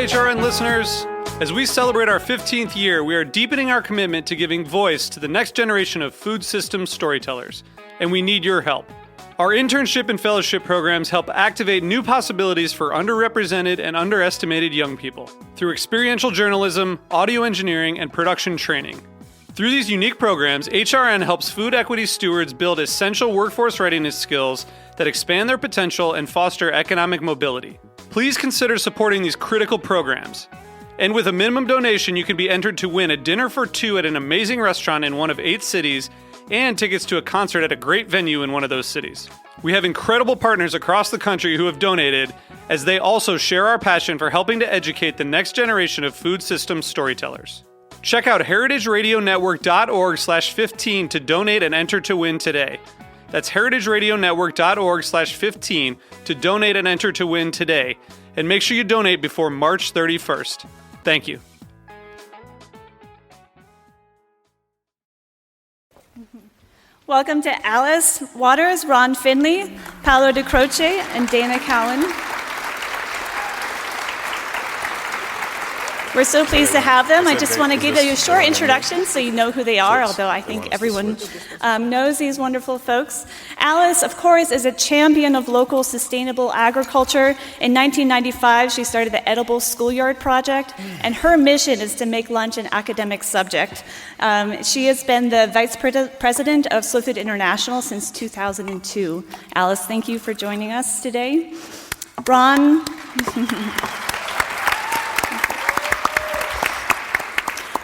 HRN listeners. As we celebrate our 15th year, we are deepening our commitment to giving voice to the next generation of food systems storytellers, and we need your help. Our internship and fellowship programs help activate new possibilities for underrepresented and underestimated young people through experiential journalism, audio engineering, and production training. Through these unique programs, HRN helps food equity stewards build essential workforce readiness skills that expand their potential and foster economic mobility. Please consider supporting these critical programs. And with a minimum donation, you can be entered to win a dinner for two at an amazing restaurant in one of 8 cities and tickets to a concert at a great venue in one of those cities. We have incredible partners across the country who have donated, as they also share our passion for helping to educate the next generation of food systems storytellers. Check out heritageradionetwork.org/15 to donate and enter to win today. That's heritageradionetwork.org/15 to donate and enter to win today. And make sure you donate before March 31st. Thank you. Welcome to Alice Waters, Ron Finley, Paolo Di Croce, and Dana Cowin. We're so pleased to have them. I just want to give you a short introduction so you know who they are, although I think everyone knows these wonderful folks. Alice, of course, is a champion of local sustainable agriculture. In 1995, she started the Edible Schoolyard Project, and her mission is to make lunch an academic subject. She has been the vice president of Slow Food International since 2002. Alice, thank you for joining us today. Ron.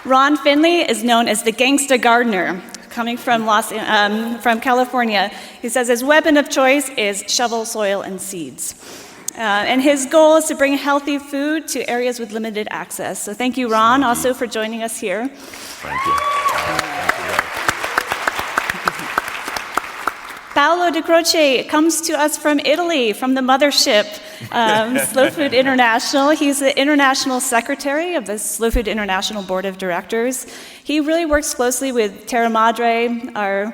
Ron Finley is known as the gangsta gardener, coming from California. He says his weapon of choice is shovel, soil, and seeds. And his goal is to bring healthy food to areas with limited access. So thank you, Ron, also for joining us here. Thank you. Paolo Di Croce comes to us from Italy, from the mothership, Slow Food International. He's the international secretary of the Slow Food International Board of Directors. He really works closely with Terra Madre, our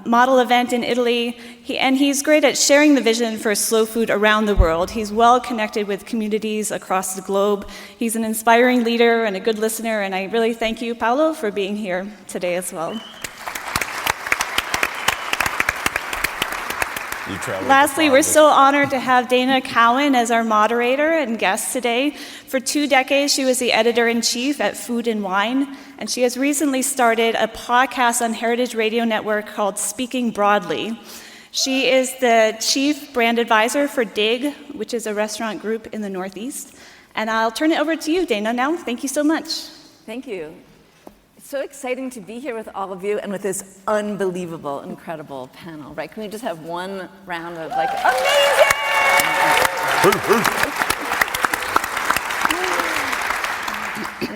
model event in Italy, and he's great at sharing the vision for slow food around the world. He's well connected with communities across the globe. He's an inspiring leader and a good listener, and I really thank you, Paolo, for being here today as well. Lastly, we're so honored to have Dana Cowin as our moderator and guest today. For 2 decades, she was the editor-in-chief at Food and Wine, and she has recently started a podcast on Heritage Radio Network called Speaking Broadly. She is the chief brand advisor for DIG, which is a restaurant group in the Northeast. And I'll turn it over to you, Dana, now. Thank you so much. Thank you. So exciting to be here with all of you and with this unbelievable, incredible panel, right? Can we just have one round of like,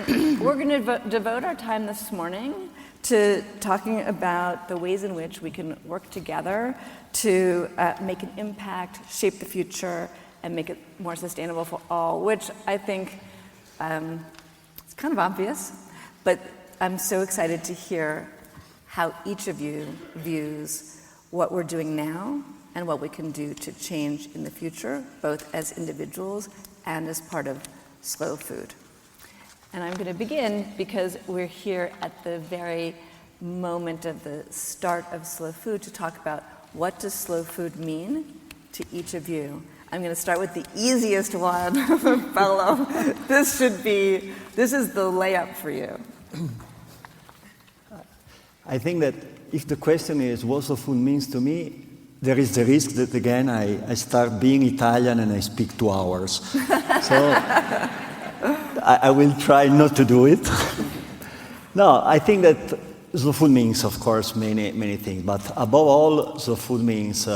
amazing! We're going to devote our time this morning to talking about the ways in which we can work together to make an impact, shape the future, and make it more sustainable for all, which I think it's kind of obvious, but I'm so excited to hear how each of you views what we're doing now and what we can do to change in the future, both as individuals and as part of Slow Food. And I'm going to begin because we're here at the very moment of the start of Slow Food to talk about what does Slow Food mean to each of you. I'm going to start with the easiest one, Paolo. This is the layup for you. I think that if the question is what slow food means to me, there is the risk that again I start being Italian and I speak 2 hours. So I will try not to do it. No, I think that slow food means, of course, many things, but above all, slow food means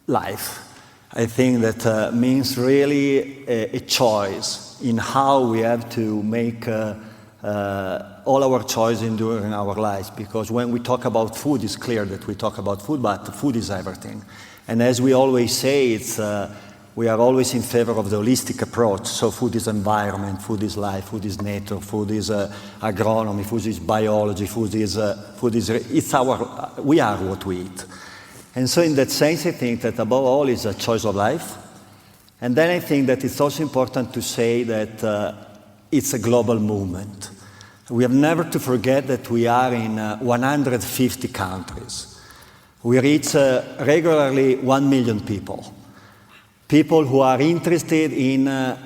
life. I think that means really a choice in how we have to make all our choices during our lives, because when we talk about food, it's clear that we talk about food, but food is everything. And as we always say, we are always in favor of the holistic approach. So food is environment, food is life, food is nature, food is agronomy, food is biology, we are what we eat. And so in that sense, I think that above all is a choice of life. And then I think that it's also important to say that it's a global movement. We have never to forget that we are in 150 countries. We reach regularly 1 million people. People who are interested in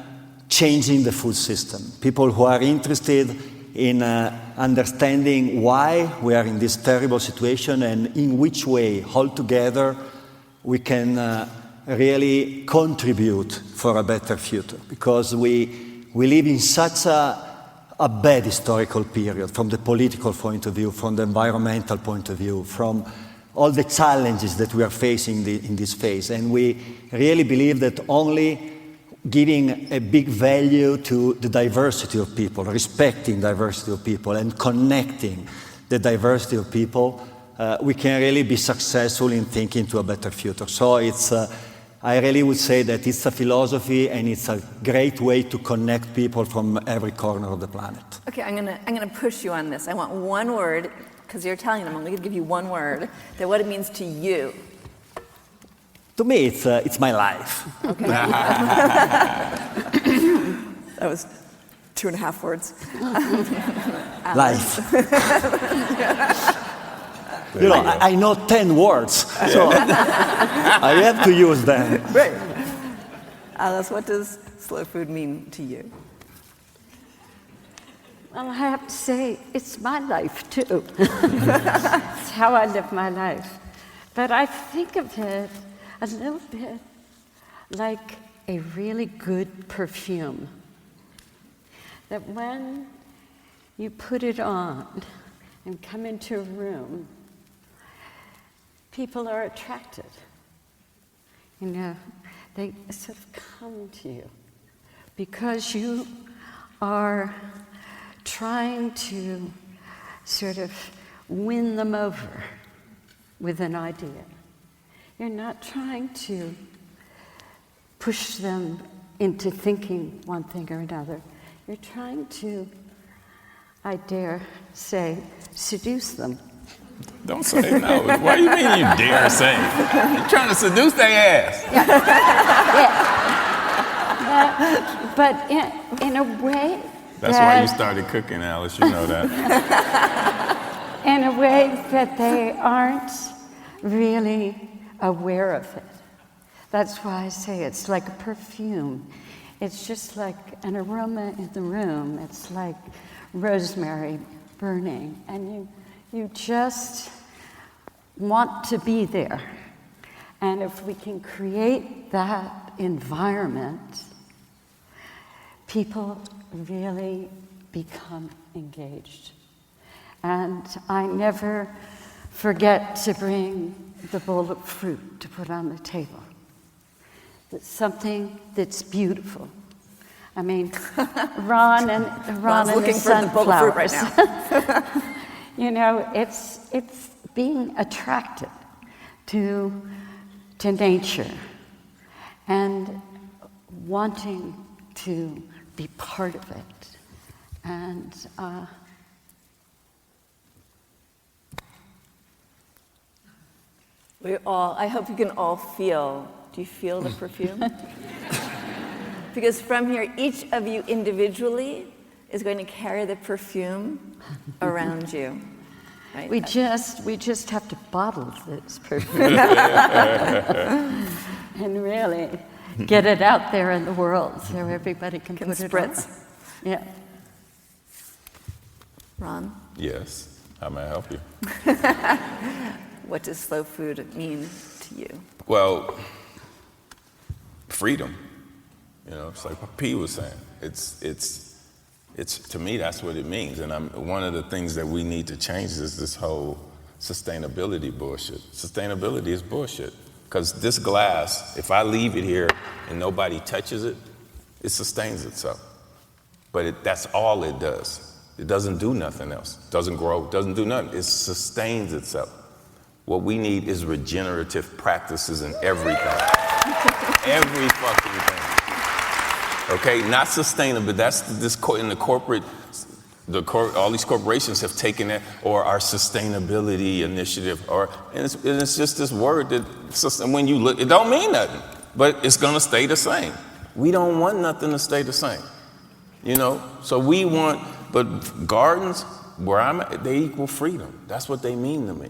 changing the food system. People who are interested in understanding why we are in this terrible situation and in which way, all together, we can really contribute for a better future. Because we live in such a bad historical period from the political point of view, from the environmental point of view, from all the challenges that we are facing in this phase. And we really believe that only giving a big value to the diversity of people, respecting diversity of people, and connecting the diversity of people, we can really be successful in thinking to a better future. So it's, I really would say that it's a philosophy and it's a great way to connect people from every corner of the planet. Okay, I'm gonna push you on this. I want one word, because you're Italian, I'm only gonna give you one word, that what it means to you. To me, it's my life. Okay. That was 2.5 words. Life. You know, I know 10 words, so I have to use them. Right. Alice, what does slow food mean to you? Well, I have to say, it's my life, too. It's how I live my life. But I think of it a little bit like a really good perfume. That when you put it on and come into a room, people are attracted. You know, they sort of come to you because you are trying to sort of win them over with an idea. You're not trying to push them into thinking one thing or another. You're trying to, I dare say, seduce them. Don't say no. What do you mean you dare say? You're trying to seduce their ass. Yeah. But in a way That's why you started cooking, Alice. You know that. In a way that they aren't really aware of it. That's why I say it's like a perfume. It's just like an aroma in the room. It's like rosemary burning. And you just want to be there. And if we can create that environment, people really become engaged. And I never forget to bring the bowl of fruit to put on the table. It's something that's beautiful. I mean, Ron and the sunflowers. Right now. You know, it's being attracted to nature and wanting to be part of it. And I hope you can all feel. Do you feel the perfume? Because from here, each of you individually is going to carry the perfume around you. Right? we just have to bottle this perfume and really get it out there in the world so everybody can put spritz. it on. Yeah. Ron? Yes. How may I help you? What does slow food mean to you? Well, freedom. You know, it's like what P was saying. It's to me, that's what it means. And one of the things that we need to change is this whole sustainability bullshit. Sustainability is bullshit. Because this glass, if I leave it here and nobody touches it, it sustains itself. But that's all it does. It doesn't do nothing else. It doesn't grow, it doesn't do nothing. It sustains itself. What we need is regenerative practices in everything. Every fucking thing. Okay, not sustainable. That's this in the corporate, all these corporations have taken it, or our sustainability initiative, and it's just this word that when you look, it don't mean nothing, but it's gonna stay the same. We don't want nothing to stay the same, you know? So we want, but gardens, where I'm at, they equal freedom. That's what they mean to me.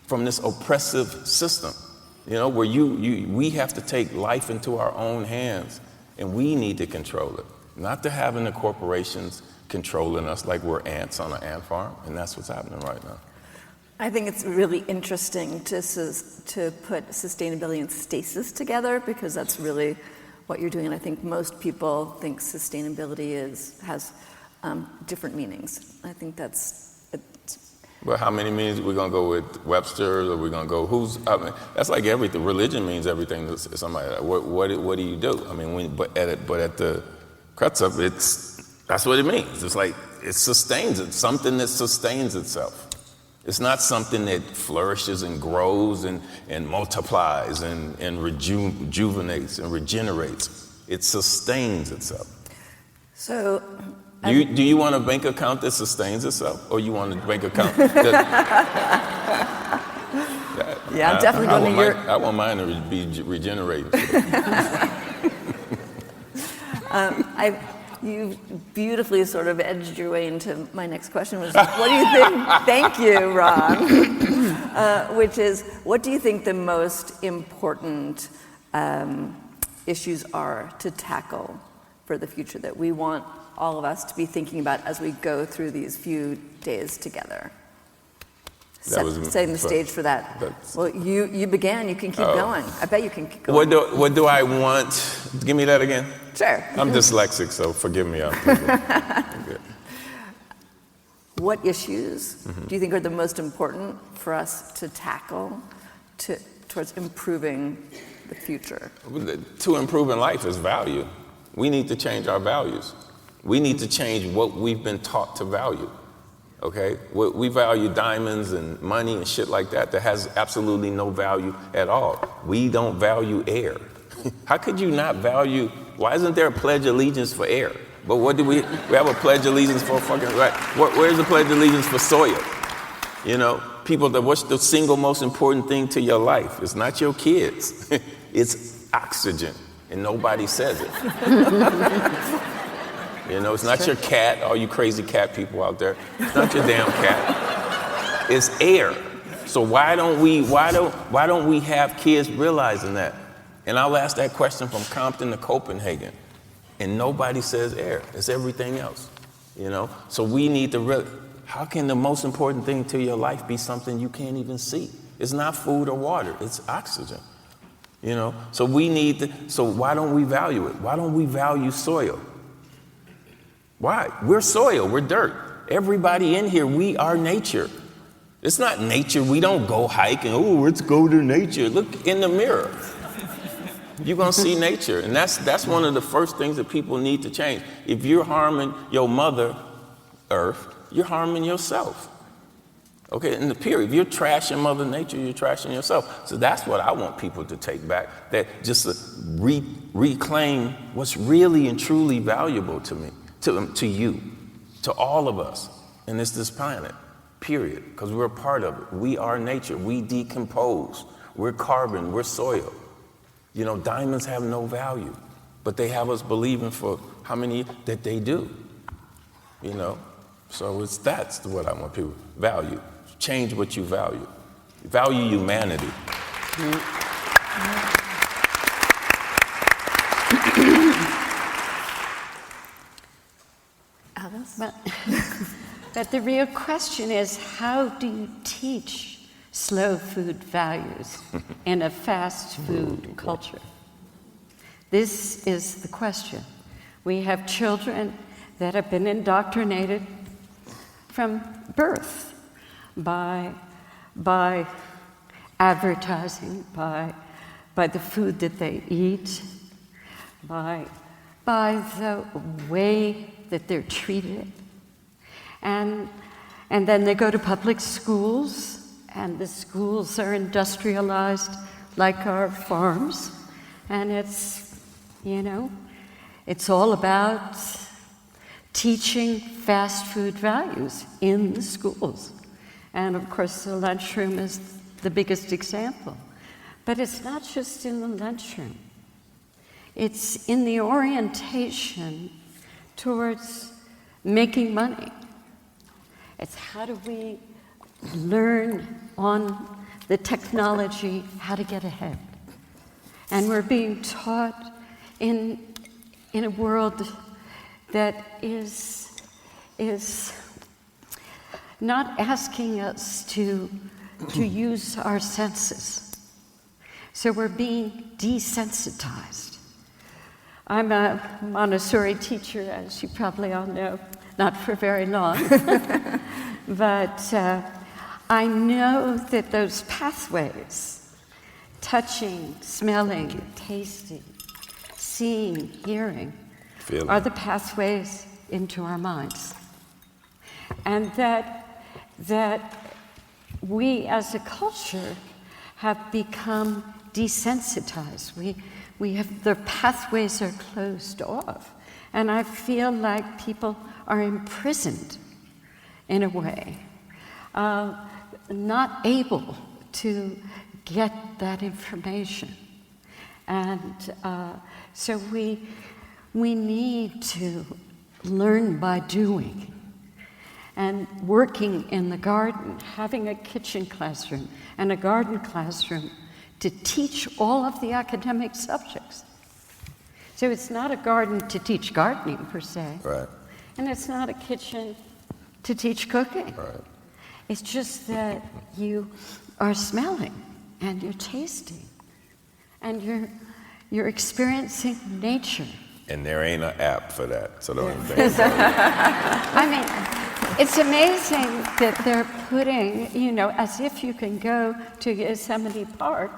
From this oppressive system, you know, where we have to take life into our own hands, and we need to control it. Not to having the corporations controlling us like we're ants on an ant farm, and that's what's happening right now. I think it's really interesting to put sustainability and stasis together, because that's really what you're doing. And I think most people think sustainability has different meanings. I think Well, how many meanings are we going to go with? Webster, or are we going to go, that's like everything. Religion means everything to somebody. What do you do? I mean, but at the crux of it, that's what it means. It's like, it sustains it, something that sustains itself. It's not something that flourishes and grows and multiplies and rejuvenates and regenerates. It sustains itself. So, do you want a bank account that sustains itself, or you want a bank account that? Yeah, I'm definitely going to your. I want mine to be regenerating. You beautifully sort of edged your way into my next question, was what do you think? Thank you, Ron. Which is, what do you think the most important issues are to tackle for the future that we want all of us to be thinking about as we go through these few days together? Setting the stage for that. Well, you began. You can keep going. I bet you can keep going. What do I want? Give me that again. Sure. I'm dyslexic, so forgive me. I'm good. What issues do you think are the most important for us to tackle towards improving the future? To improving life is value. We need to change our values. We need to change what we've been taught to value. Okay? We value diamonds and money and shit like that has absolutely no value at all. We don't value air. How could you not value, why isn't there a pledge of allegiance for air? But what do we have a pledge of allegiance for fucking, right? Where's the pledge of allegiance for soil? You know, people, what's the single most important thing to your life? It's not your kids. It's oxygen, and nobody says it. You know, it's not your cat, all you crazy cat people out there. It's not your damn cat. It's air. So why don't we have kids realizing that? And I'll ask that question from Compton to Copenhagen, and nobody says air. It's everything else. You know. So we need to how can the most important thing to your life be something you can't even see? It's not food or water. It's oxygen. You know. So so why don't we value it? Why don't we value soil? Why? We're soil, we're dirt. Everybody in here, we are nature. It's not nature, we don't go hike and, let's go to nature. Look in the mirror. You're gonna see nature. And that's one of the first things that people need to change. If you're harming your mother, Earth, you're harming yourself. Okay, in the period, if you're trashing Mother Nature, you're trashing yourself. So that's what I want people to take back, that just to reclaim what's really and truly valuable to me. To you, to all of us, and it's this planet, period, because we're a part of it. We are nature, we decompose, we're carbon, we're soil. You know, diamonds have no value, but they have us believing for how many that they do, you know? So that's what I want people, value, change what you value, value humanity. But the real question is, how do you teach slow food values in a fast food culture? This is the question. We have children that have been indoctrinated from birth by advertising, by the food that they eat, by the way that they're treated. And then they go to public schools, and the schools are industrialized like our farms. And it's, it's all about teaching fast food values in the schools. And of course, the lunchroom is the biggest example. But it's not just in the lunchroom. It's in the orientation towards making money. It's how do we learn on the technology how to get ahead. And we're being taught in a world that is not asking us to use our senses. So we're being desensitized. I'm a Montessori teacher, as you probably all know, not for very long. But I know that those pathways, touching, smelling, tasting, seeing, hearing, Feeling. are the pathways into our minds. And that we as a culture have become desensitized. We have, their pathways are closed off. And I feel like people are imprisoned in a way, not able to get that information. And so we need to learn by doing. And working in the garden, having a kitchen classroom and a garden classroom to teach all of the academic subjects. So it's not a garden to teach gardening per se. Right. And it's not a kitchen to teach cooking. Right. It's just that you are smelling and you're tasting and you're experiencing nature. And there ain't an app for that, so don't even I mean, it's amazing that they're putting, as if you can go to Yosemite Park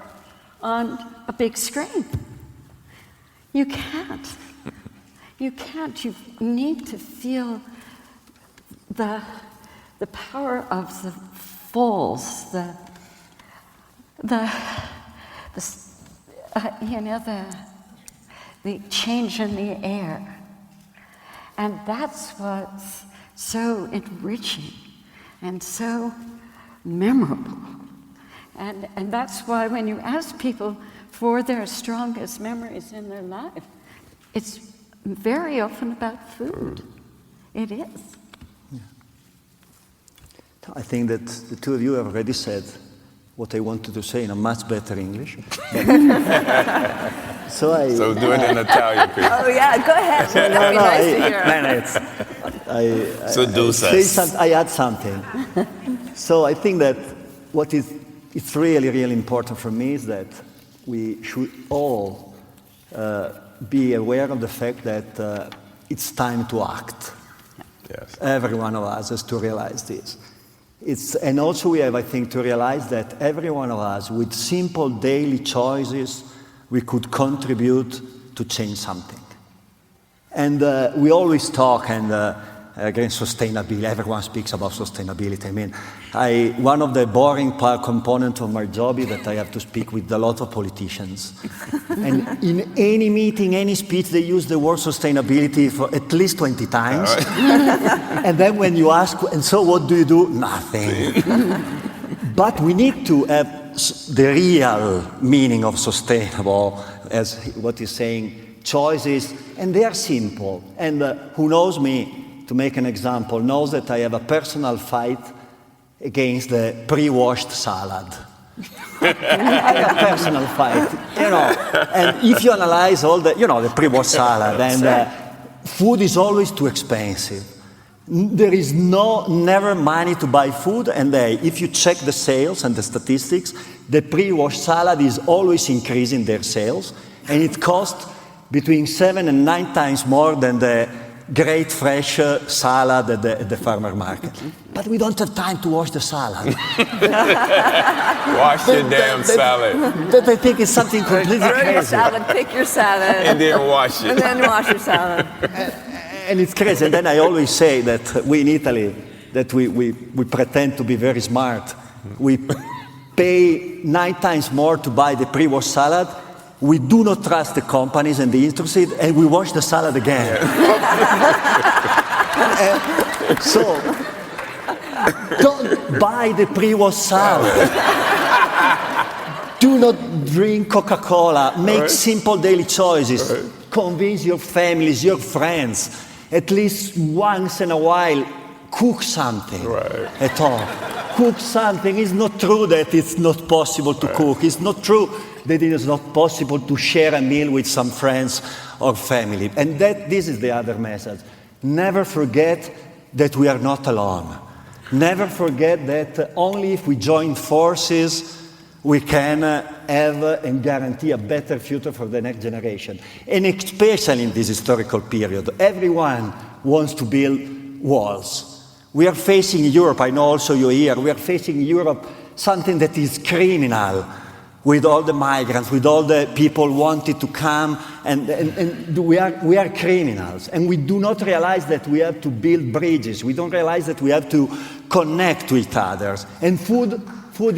on a big screen. You can't. You can't. You need to feel the power of the falls, the change in the air. And that's what's so enriching and so memorable. And that's why when you ask people for their strongest memories in their life, it's very often about food. It is. Yeah. I think that the two of you have already said what I wanted to say in a much better English. So do it in Italian, Chris. Oh yeah, go ahead. That'd be nice to hear. I add something. So I think that it's really, really important for me is that we should all be aware of the fact that it's time to act. Yes. Every one of us has to realize this. And also we have, I think, to realize that every one of us, with simple daily choices, we could contribute to change something. And we always talk again, sustainability. Everyone speaks about sustainability. I mean, one of the boring components of my job is that I have to speak with a lot of politicians. And in any meeting, any speech, they use the word sustainability for at least 20 times. And then when you ask, and so what do you do? Nothing. But we need to have the real meaning of sustainable, as what he's saying, choices, and they are simple. And who knows me, to make an example, knows that I have a personal fight against the pre-washed salad. I have a personal fight, And if you analyze all the pre-washed salad, and food is always too expensive. There is never money to buy food, and if you check the sales and the statistics, the pre-washed salad is always increasing their sales, and it costs between 7 and 9 times more than the great fresh salad at the farmer market. But we don't have time to wash the salad. Wash your damn salad. That I think is something completely Throw your crazy. salad, pick your salad. And then wash it. And then wash your salad. And it's crazy. And then I always say that we in Italy, that we pretend to be very smart. We pay 9 times more to buy the pre-washed salad. We do not trust the companies and the industry, and we wash the salad again. So, don't buy the pre-washed salad. Do not drink Coca-Cola. Make simple daily choices. Convince your families, your friends. At least once in a while, cook something at home. Cook something. It's not true that it's not possible to cook. It's not true that it is not possible to share a meal with some friends or family. And this is the other message. Never forget that we are not alone. Never forget that only if we join forces, we can have and guarantee a better future for the next generation. And especially in this historical period, everyone wants to build walls. We are facing in Europe, I know also you're here, we are facing in Europe something that is criminal with all the migrants, with all the people wanting to come, and we are criminals. And we do not realize that we have to build bridges. We don't realize that we have to connect to each other. And food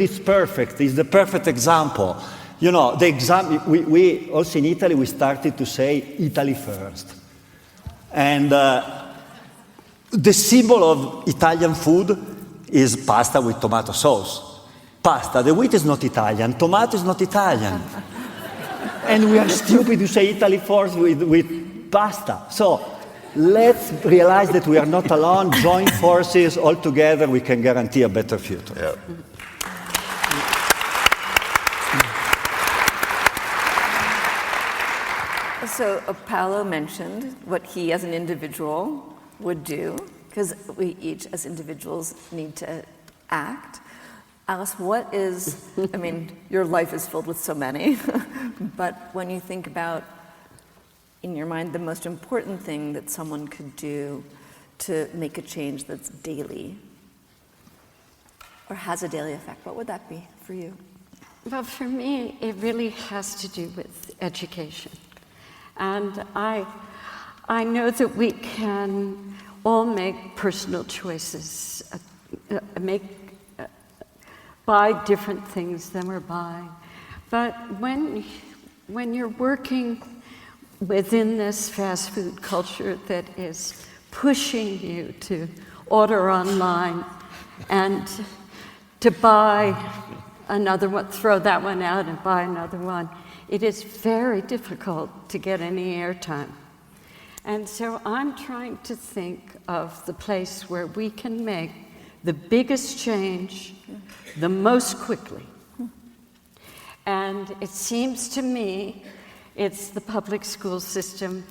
is perfect. It's the perfect example. You know, the example, we also in Italy, we started to say Italy first. And the symbol of Italian food is pasta with tomato sauce. Pasta, the wheat is not Italian, tomato is not Italian. And we are stupid to say Italy first with pasta. So let's realize that we are not alone, join forces, all together we can guarantee a better future. Yeah. So Paolo mentioned what he as an individual would do, because we each as individuals need to act. Alice, what is, I mean, your life is filled with so many, but when you think about, in your mind, the most important thing that someone could do to make a change that's daily, or has a daily effect, what would that be for you? Well, for me, it really has to do with education. And I know that we can all make personal choices, buy different things than we're buying. But when you're working within this fast food culture that is pushing you to order online and to buy another one, throw that one out and buy another one, it is very difficult to get any airtime. And so I'm trying to think of the place where we can make the biggest change the most quickly. And it seems to me it's the public school system.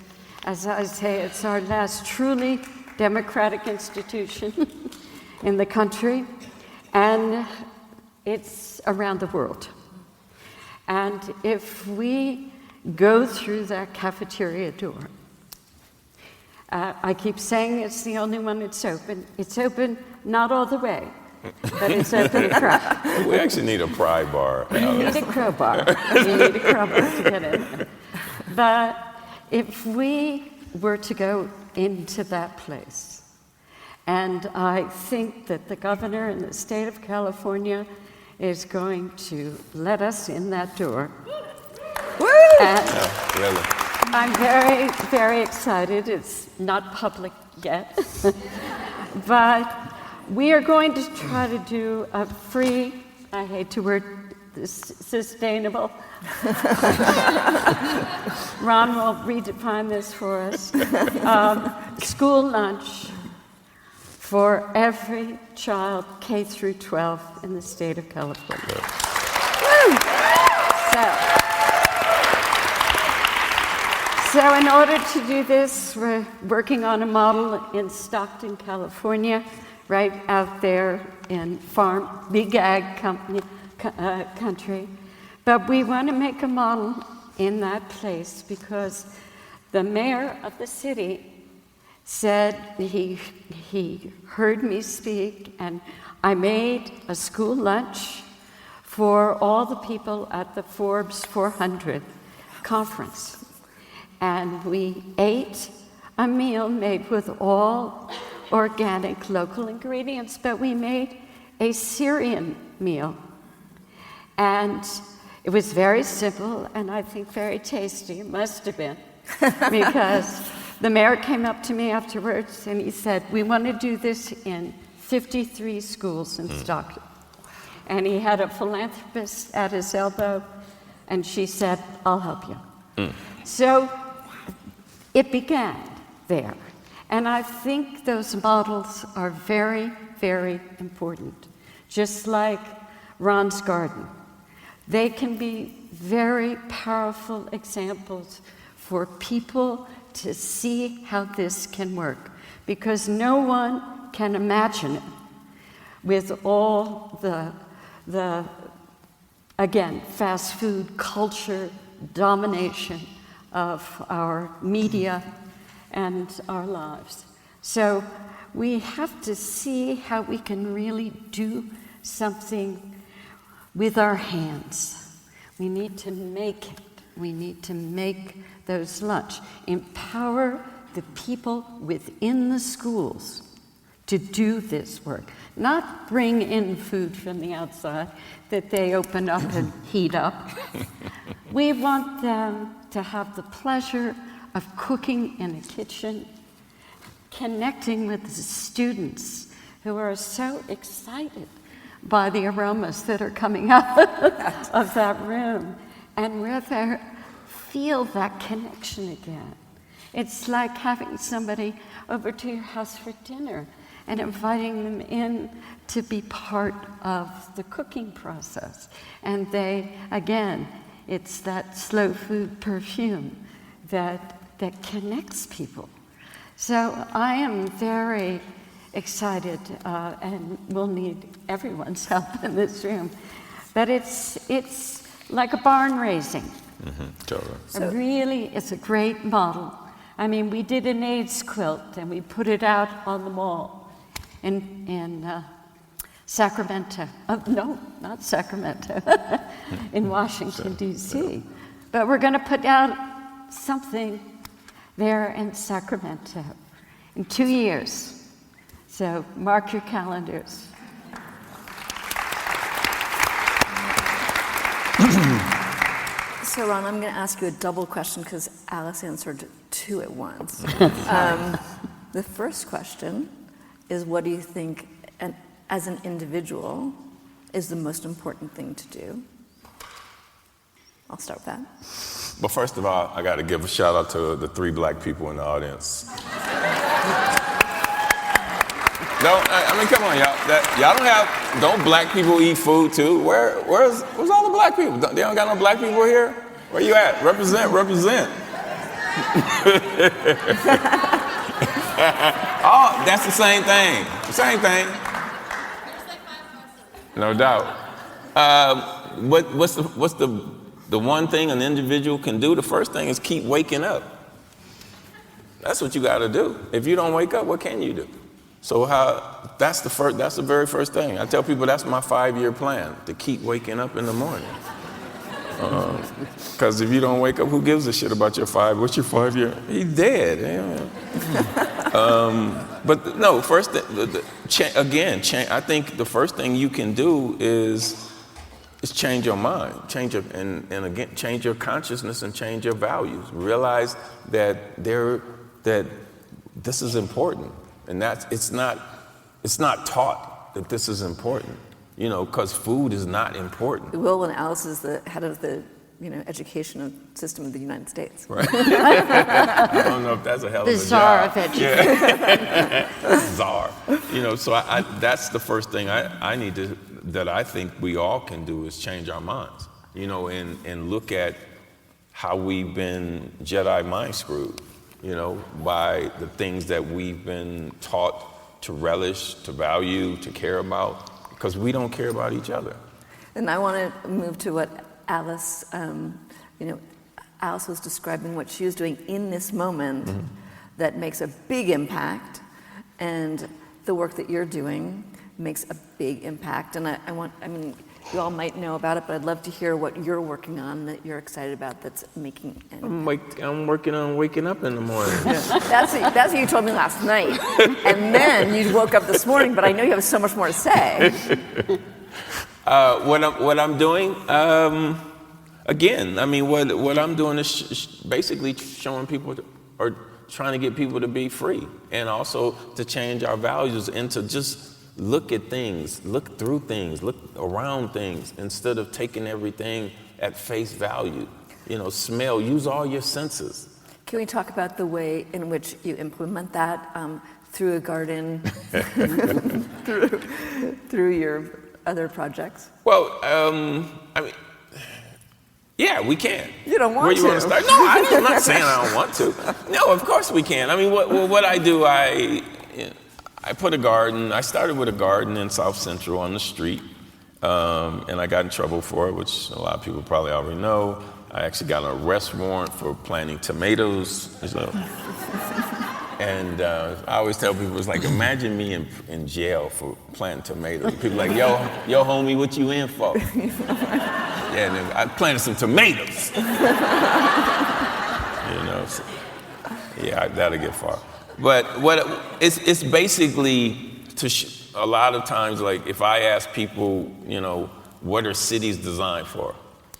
As I say, it's our last truly democratic institution in the country, and it's around the world. And if we go through that cafeteria door, I keep saying it's the only one that's open. It's open not all the way, but it's open a crack. We actually need a pry bar. You need a crowbar. You need a crowbar to get in. But if we were to go into that place, and I think that the governor in the state of California is going to let us in that door. And Really. I'm very, very excited. It's not public yet. But we are going to try to do a free, I hate to word this, sustainable. Ron will redefine this for us. School lunch for every child K through 12 in the state of California. So in order to do this, we're working on a model in Stockton, California, right out there in Big Ag country. But we want to make a model in that place because the mayor of the city said he heard me speak, and I made a school lunch for all the people at the Forbes 400 conference. And we ate a meal made with all organic local ingredients, but we made a Syrian meal. And it was very simple, and I think very tasty. It must have been, because the mayor came up to me afterwards and he said, we want to do this in 53 schools in Stockton. and he had a philanthropist at his elbow, and she said, I'll help you. So it began there. And I think those models are very, very important. Just like Ron's garden. They can be very powerful examples for people to see how this can work, because no one can imagine it with all the again, fast food culture domination of our media and our lives. So we have to see how we can really do something with our hands. We need to make it. We need to make those lunch. Empower the people within the schools to do this work. Not bring in food from the outside that they open up and heat up. We want them to have the pleasure of cooking in a kitchen, connecting with the students who are so excited by the aromas that are coming out of that room, and where they feel that connection again. It's like having somebody over to your house for dinner and inviting them in to be part of the cooking process. And they, again, it's that slow food perfume that connects people. So I am very excited, and we'll need everyone's help in this room. But it's like a barn raising. Totally. Really, it's a great model. I mean, we did an AIDS quilt and we put it out on the mall in Sacramento. No, not Sacramento. In Washington, D.C. But we're going to put out something there in Sacramento in 2 years. So mark your calendars. So Ron, I'm going to ask you a double question because Alice answered two at once. The first question is, what do you think, as an individual, is the most important thing to do? I'll start with that. But first of all, I got to give a shout out to the 3 black people in the audience. Come on, y'all. Don't black people eat food too? Where's all the black people? They don't got no black people here? Where you at? Represent. Oh, that's the same thing. No doubt. What's the one thing an individual can do? The first thing is keep waking up. That's what you got to do. If you don't wake up, what can you do? So that's the very first thing. I tell people that's my 5-year plan, to keep waking up in the morning. Because if you don't wake up, who gives a shit about your 5? What's your 5-year? He's dead. But no, first, I think the first thing you can do is change your mind, change your consciousness and change your values. Realize that this is important, and it's not taught that this is important. Because food is not important. Will, when Alice is the head of the education system of the United States. Right. I don't know if that's a hell of a job. The czar of education. Yeah. Czar. So that's the first thing that I think we all can do is change our minds. And look at how we've been Jedi mind screwed. By the things that we've been taught to relish, to value, to care about. Because we don't care about each other. And I want to move to what Alice, Alice was describing what she was doing in this moment that makes a big impact, and the work that you're doing makes a big impact. And you all might know about it, but I'd love to hear what you're working on that you're excited about that's making an impact. I'm working on waking up in the morning. That's what you told me last night. And then you woke up this morning, but I know you have so much more to say. What I'm doing, what I'm doing is basically showing people or trying to get people to be free, and also to change our values and to just look at things, look through things, look around things, instead of taking everything at face value. Smell, use all your senses. Can we talk about the way in which you implement that through a garden, through your other projects? Well, yeah, we can. You don't want Where you to. want to start? No, I'm not saying I don't want to. No, of course we can. What I do, I put a garden. I started with a garden in South Central on the street, and I got in trouble for it, which a lot of people probably already know. I actually got an arrest warrant for planting tomatoes. And I always tell people, it's like, imagine me in jail for planting tomatoes. People are like, yo, homie, what you in for? Yeah, and I planted some tomatoes. So, yeah, that'll get far. But it's basically a lot of times, like, if I ask people, what are cities designed for?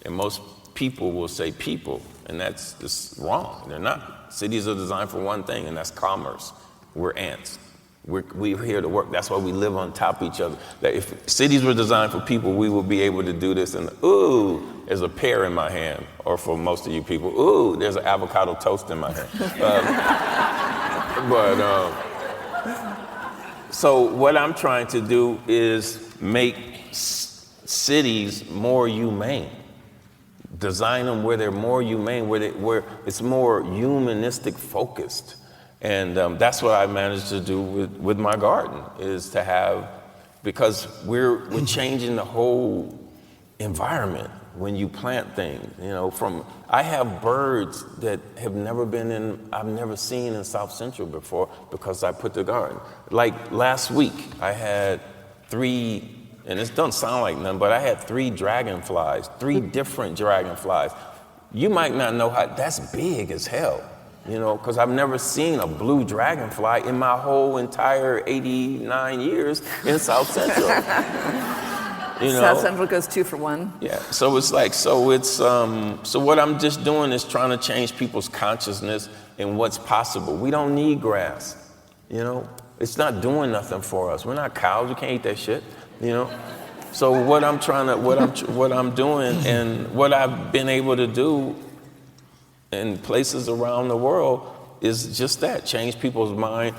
And most people will say people, and that's just wrong. They're not. Cities are designed for one thing, and that's commerce. We're ants. We're here to work. That's why we live on top of each other. That if cities were designed for people, we would be able to do this. And ooh, there's a pear in my hand. Or for most of you people, ooh, there's an avocado toast in my hand. So what I'm trying to do is make cities more humane. Design them where they're more humane, where it's more humanistic focused. And that's what I managed to do with my garden, is to have, because we're changing the whole environment when you plant things. I have birds that I've never seen in South Central before because I put the garden. Like last week, I had 3, and it doesn't sound like nothing, but I had 3 dragonflies, 3 different dragonflies. You might not know how, that's big as hell. Because I've never seen a blue dragonfly in my whole entire 89 years in South Central. South Central goes 2 for 1. Yeah, so it's like, so what I'm just doing is trying to change people's consciousness and what's possible. We don't need grass, It's not doing nothing for us. We're not cows, we can't eat that shit, So what I'm doing and what I've been able to do in places around the world is just that, change people's mind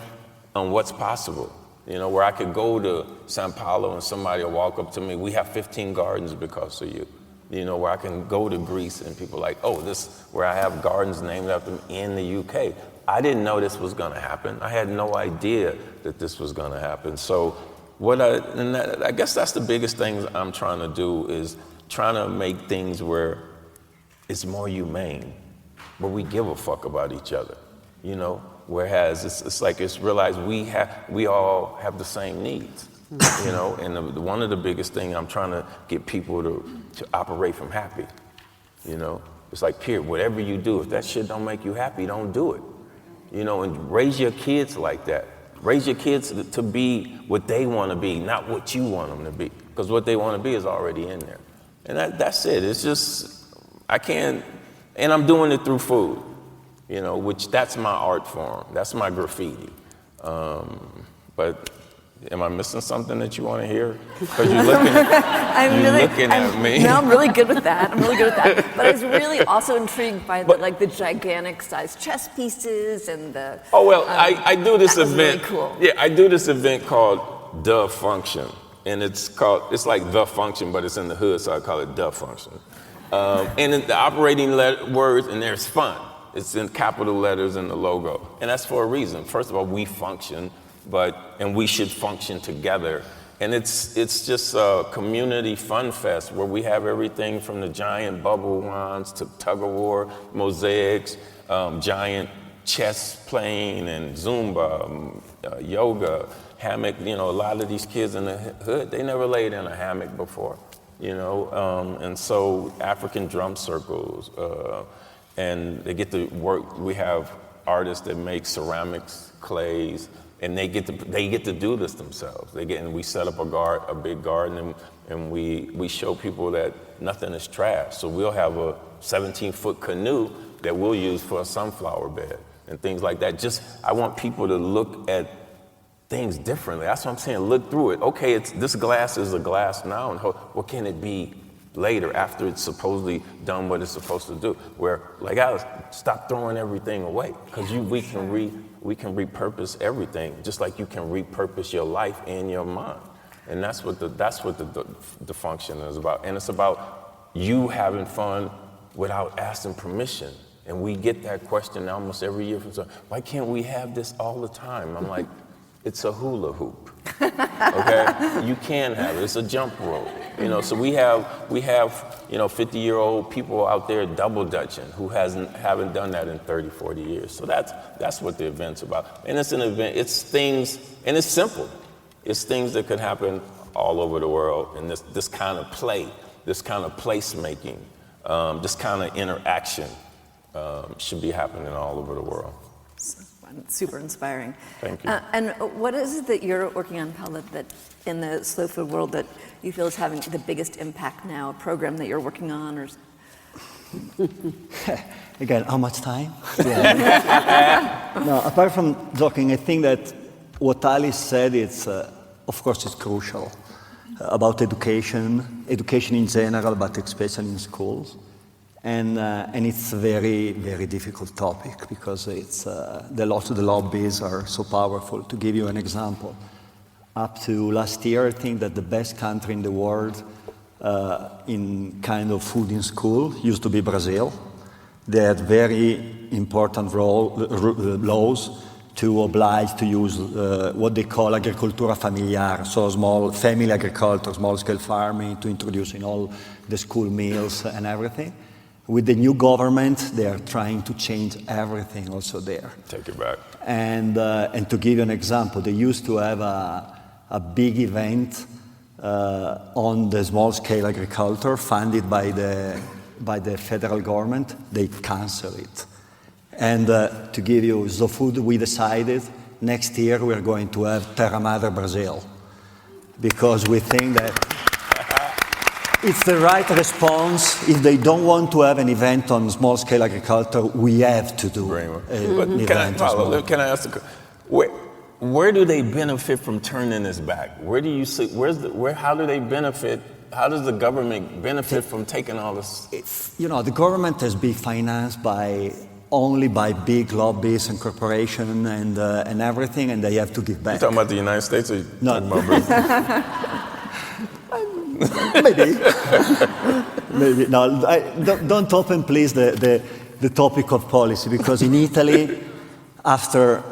on what's possible. Where I could go to Sao Paulo and somebody will walk up to me, we have 15 gardens because of you. Where I can go to Greece and people are like, oh, where I have gardens named after me in the UK. I didn't know this was gonna happen. I had no idea that this was gonna happen. So I guess that's the biggest thing I'm trying to do, is trying to make things where it's more humane, where we give a fuck about each other, Whereas it's like it's realized we all have the same needs, And one of the biggest things I'm trying to get people to operate from happy, It's like, period, whatever you do, if that shit don't make you happy, don't do it, And raise your kids like that. Raise your kids to be what they want to be, not what you want them to be, because what they want to be is already in there. And that's it. It's just, and I'm doing it through food. Which that's my art form. That's my graffiti. But am I missing something that you want to hear? Because you're looking at me. No, I'm really good with that. But I was really also intrigued by the gigantic size chess pieces and the. Oh well, I do this event. Really cool. Yeah, I do this event called The Function, and it's like The Function, but it's in the hood, so I call it The Function. And the operating words, and there's fun. It's in capital letters in the logo. And that's for a reason. First of all, we function, and we should function together. And it's just a community fun fest where we have everything from the giant bubble wands to tug of war, mosaics, giant chess playing and Zumba, yoga, hammock. A lot of these kids in the hood, they never laid in a hammock before, and so African drum circles, and they get to work. We have artists that make ceramics, clays, and they get to do this themselves. And we set up a big garden, and we show people that nothing is trash. So we'll have a 17-foot canoe that we'll use for a sunflower bed and things like that. I want people to look at things differently. That's what I'm saying. Look through it. Okay, this glass is a glass now, and what can it be later after it's supposedly done what it's supposed to do? Where, like Alice, stop throwing everything away, because we can repurpose everything, just like you can repurpose your life and your mind. And that's what the function is about. And it's about you having fun without asking permission. And we get that question almost every year from someone, why can't we have this all the time? I'm like, it's a hula hoop, okay? You can have it, it's a jump rope. So we have 50-year-old people out there double dutching who haven't done that in 30, 40 years. So that's what the event's about. And it's an event, it's things, and it's simple. It's things that could happen all over the world, and this kind of play, this kind of placemaking, this kind of interaction should be happening all over the world. Super inspiring. Thank you. And what is it that you're working on, Paolo, that in the slow food world that you feel is having the biggest impact now, a program that you're working on? Or Again, how much time? Yeah. No, apart from joking, I think that what Alice said, of course, it's crucial about education in general, but especially in schools. And it's a very, very difficult topic because the lobbies are so powerful. To give you an example, up to last year, I think that the best country in the world in kind of food in school used to be Brazil. They had very important laws to oblige to use what they call agricultura familiar, so small family agriculture, small-scale farming, to introduce in all the school meals and everything. With the new government, they are trying to change everything also there. Take it back. And to give you an example, they used to have a big event on the small-scale agriculture funded by the federal government. They canceled it. And to give you the food, we decided next year we're going to have Terra Madre Brazil, because we think that it's the right response. If they don't want to have an event on small-scale agriculture, we have to do an event. Can I ask where do they benefit from turning this back? Where do you see? How do they benefit? How does the government benefit from taking all this? The government has been financed only by big lobbies and corporations and everything, and they have to give back. You talking about the United States, or no? Talking about Brazil? Maybe. No, don't open, please, the topic of policy, because in Italy, after,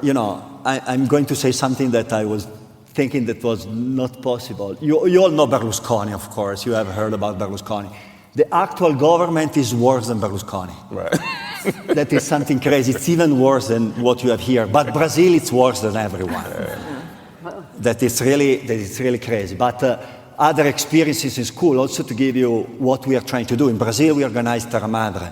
I'm going to say something that I was thinking that was not possible. You all know Berlusconi, of course. You have heard about Berlusconi. The actual government is worse than Berlusconi. Right. That is something crazy. It's even worse than what you have here. But Brazil, it's worse than everyone. That is really crazy. But other experiences in school, also to give you what we are trying to do. In Brazil, we organized Terra Madre.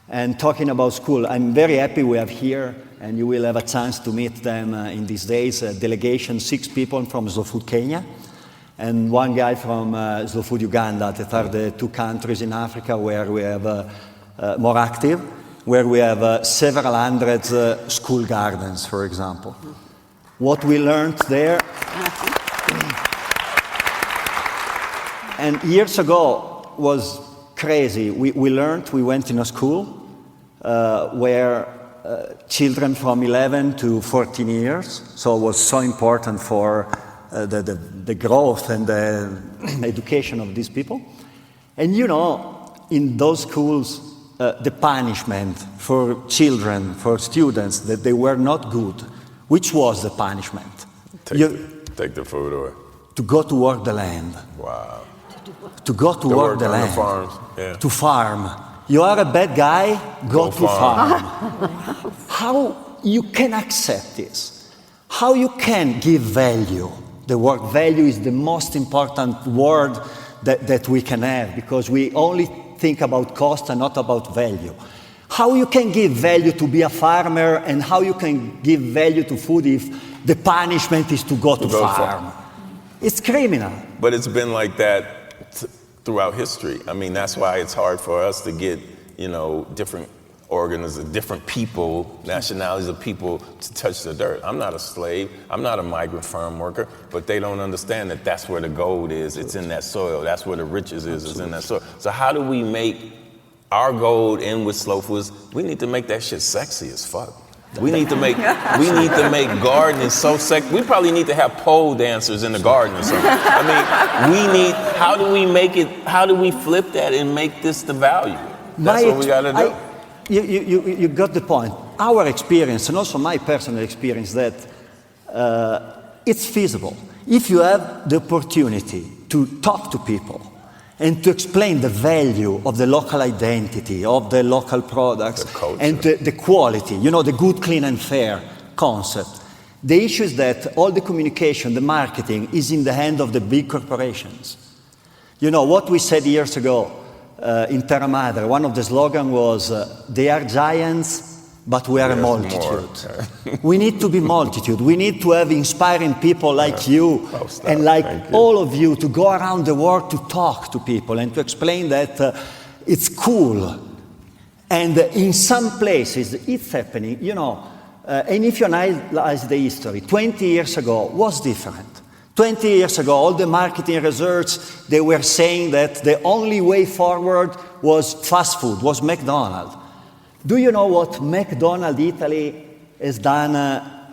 And talking about school, I'm very happy we have here, and you will have a chance to meet them in these days, a delegation, 6 people from Slow Food Kenya, and 1 guy from Slow Food Uganda, that are the 2 countries in Africa where we have more active, where we have several hundred school gardens, for example. What we learned there, and years ago was crazy. We went in a school where children from 11 to 14 years, so it was so important for the growth and the education of these people. And in those schools, the punishment for children, for students, that they were not good, which was the punishment? Take the food away. To go to work the land. Wow. To go to work the land. The farms. Yeah. To farm. You are a bad guy, go to farm. How you can accept this? How you can give value? The word value is the most important word that we can have, because we only think about cost and not about value. How you can give value to be a farmer, and how you can give value to food if the punishment is to go to farm. It's criminal. But it's been like that throughout history. I mean, that's why it's hard for us to get, different different people, nationalities of people to touch the dirt. I'm not a slave. I'm not a migrant farm worker, but they don't understand that that's where the gold is. It's in that soil. That's where the riches is. It's in that soil. So how do we make our gold in with slow foods? We need to make that shit sexy as fuck. We need to make gardening so sexy. We probably need to have pole dancers in the garden or something. I mean, how do we flip that and make this the value? That's what we gotta do. You got the point. Our experience, and also my personal experience, that it's feasible. If you have the opportunity to talk to people and to explain the value of the local identity, of the local products, and the quality, the good, clean, and fair concept. The issue is that all the communication, the marketing, is in the hand of the big corporations. What we said years ago in Terra Madre, one of the slogans was, they are giants, but we are a multitude. We need to be multitude. We need to have inspiring people like you and like all of you to go around the world to talk to people and to explain that it's cool. And in some places, it's happening, and if you analyze the history, 20 years ago was different. 20 years ago, all the marketing research, they were saying that the only way forward was fast food, was McDonald's. Do you know what McDonald's Italy has done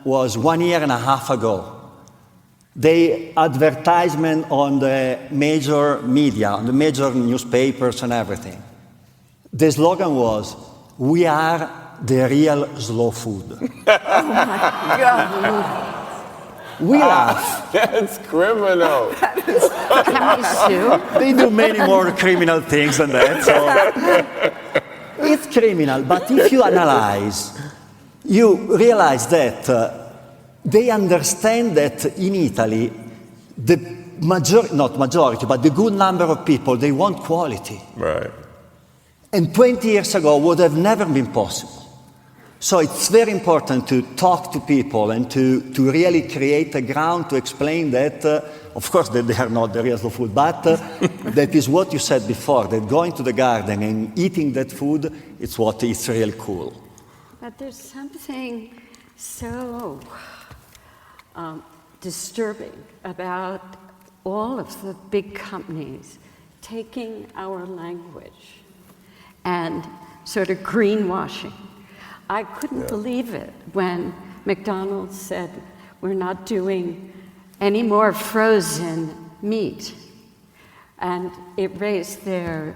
was 1.5 years ago? They advertisement on the major media, on the major newspapers and everything. The slogan was, we are the real slow food. Oh my God. We laugh. That's criminal. Can we sue? They do many more criminal things than that. So. It's criminal, but if you analyze, you realize that they understand that in Italy, the not majority, but the good number of people, they want quality. Right. And 20 years ago would have never been possible. So it's very important to talk to people and to really create a ground to explain that, of course, that they are not the real slow food, but that is what you said before, that going to the garden and eating that food, it's what is really cool. But there's something so disturbing about all of the big companies taking our language and sort of greenwashing. I couldn't believe it when McDonald's said, we're not doing any more frozen meat. And it raised their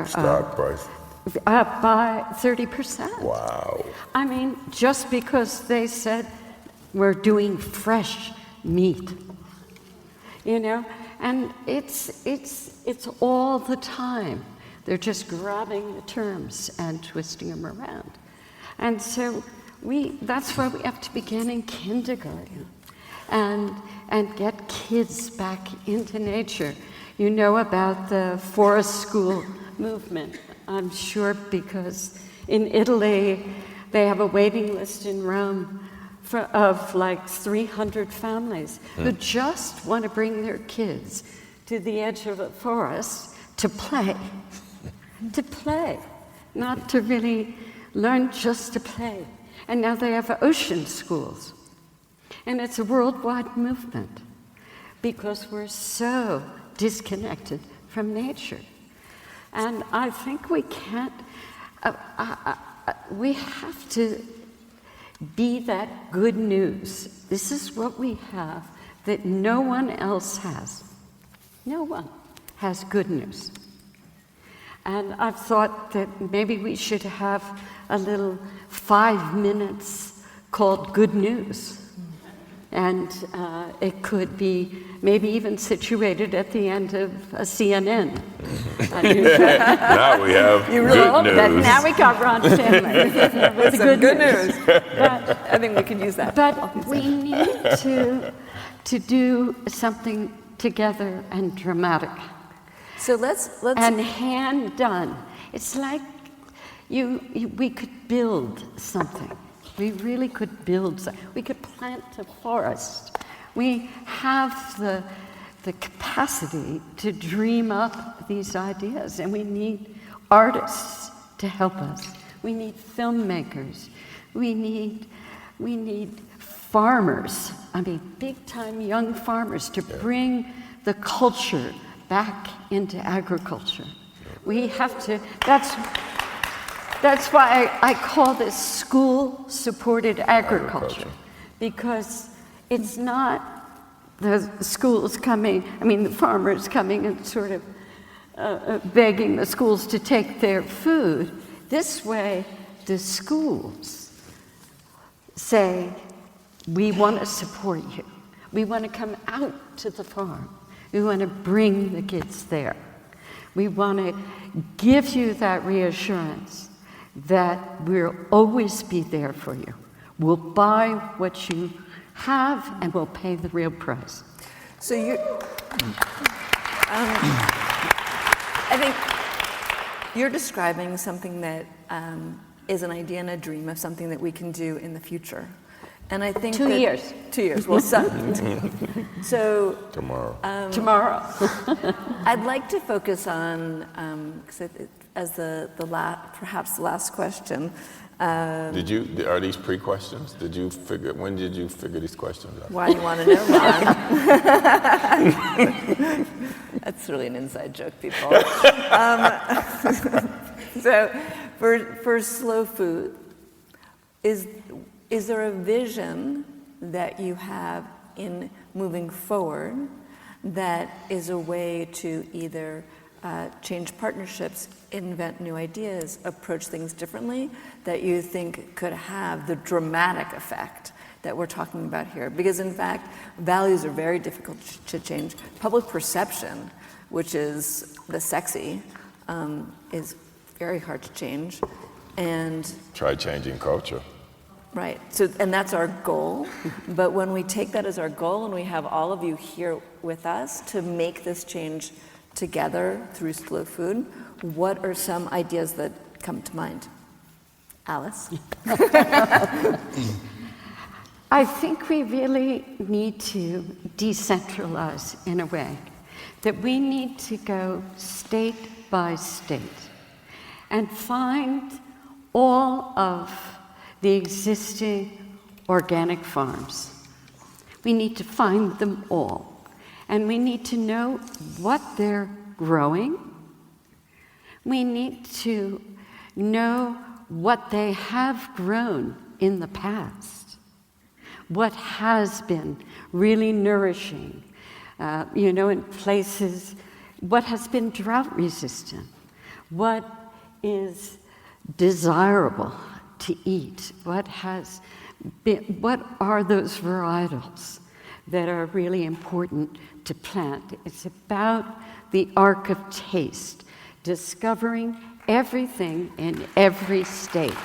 stock price up by 30%. Wow. I mean, just because they said we're doing fresh meat, and it's all the time. They're just grabbing the terms and twisting them around. And so that's why we have to begin in kindergarten and get kids back into nature. You know about the forest school movement, I'm sure, because in Italy, they have a waiting list in Rome of like 300 families who just want to bring their kids to the edge of a forest to play. To play, not to really learn, just to play. And now they have ocean schools. And it's a worldwide movement because we're so disconnected from nature. And I think we can't, we have to be that good news. This is what we have that no one else has. No one has good news. And I've thought that maybe we should have a little 5 minutes called Good News. And it could be maybe even situated at the end of a CNN. Now we have good news. Now we got Ron Stanley. With the good news. But I think we could use that. But we need to do something together and dramatic. So let's and hand done. It's like we could build something. We really could build something. We could plant a forest. We have the capacity to dream up these ideas, and we need artists to help us. We need filmmakers. We need farmers. I mean, big-time young farmers to bring the culture back into agriculture. We have to, that's why I call this school-supported agriculture, because it's not the schools coming, the farmers coming and sort of begging the schools to take their food. This way, the schools say, we want to support you. We want to come out to the farm. We want to bring the kids there. We want to give you that reassurance that we'll always be there for you. We'll buy what you have and we'll pay the real price. So I think you're describing something that is an idea and a dream of something that we can do in the future. And I think 2 years. 2 years. Well, so Tomorrow. Tomorrow. I'd like to focus on, as perhaps the last question. Are these pre-questions? When did you figure these questions out? Why do you want to know, Ron? That's really an inside joke, people. So for slow food, is there a vision that you have in moving forward that is a way to either change partnerships, invent new ideas, approach things differently, that you think could have the dramatic effect that we're talking about here? Because in fact, values are very difficult to change. Public perception, which is the sexy, is very hard to change. And try changing culture. Right, and that's our goal. But when we take that as our goal and we have all of you here with us to make this change together through slow food, what are some ideas that come to mind? Alice? I think we really need to decentralize in a way, that we need to go state by state and find all of the existing organic farms. We need to find them all. And we need to know what they're growing. We need to know what they have grown in the past, what has been really nourishing, in places, what has been drought resistant, what is desirable to eat, what are those varietals that are really important to plant. It's about the arc of taste, discovering everything in every state.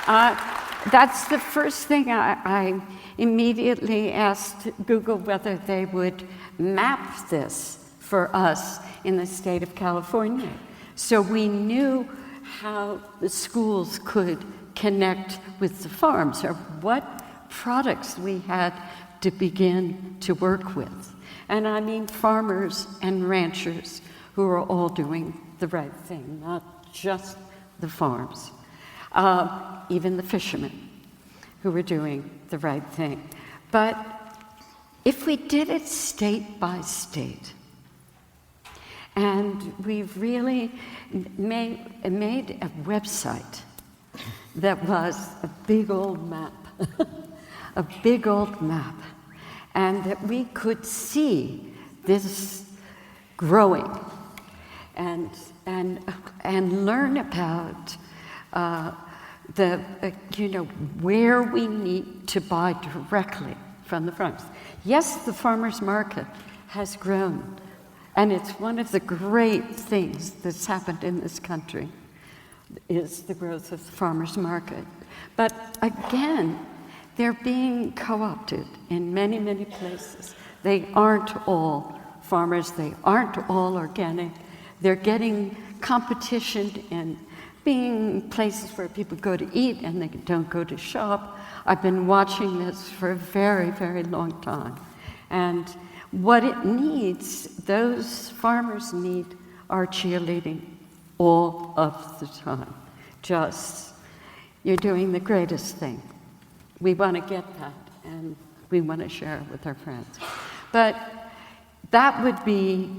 That's the first thing I immediately asked Google whether they would map this for us in the state of California, so we knew how the schools could connect with the farms, or what products we had to begin to work with. And I mean farmers and ranchers who are all doing the right thing, not just the farms. Even the fishermen who were doing the right thing. But if we did it state by state, and we've really made a website that was a big old map, and that we could see this growing and learn about where we need to buy directly from the farms. Yes, the farmers market has grown, and it's one of the great things that's happened in this country, is the growth of the farmers market. But again, they're being co-opted in many, many places. They aren't all farmers, they aren't all organic. They're getting competition in being places where people go to eat and they don't go to shop. I've been watching this for a very, very long time. And what it needs, those farmers need, are cheerleading all of the time. you're doing the greatest thing. We want to get that, and we want to share it with our friends. But that would be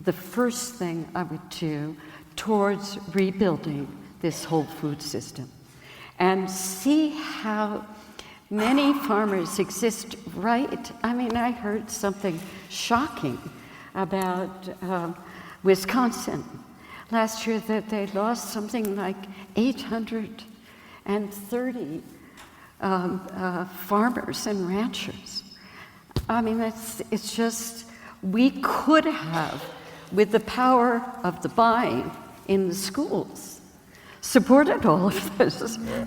the first thing I would do towards rebuilding this whole food system. And see how many farmers exist right. I mean, I heard something shocking about Wisconsin last year, that they lost something like 830 farmers and ranchers. I mean, it's just, we could have, with the power of the buying in the schools, supported all of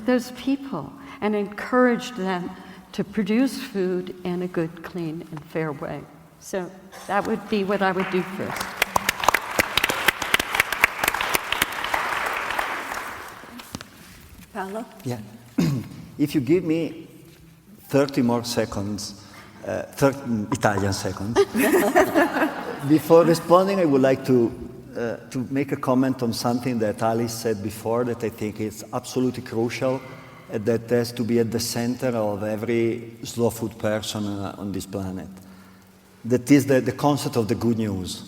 those people and encouraged them to produce food in a good, clean, and fair way. So that would be what I would do first. Paolo? Yeah. If you give me 30 more seconds, 30 Italian seconds, before responding, I would like to make a comment on something that Alice said before that I think is absolutely crucial, that has to be at the center of every slow food person on this planet. That is the concept of the good news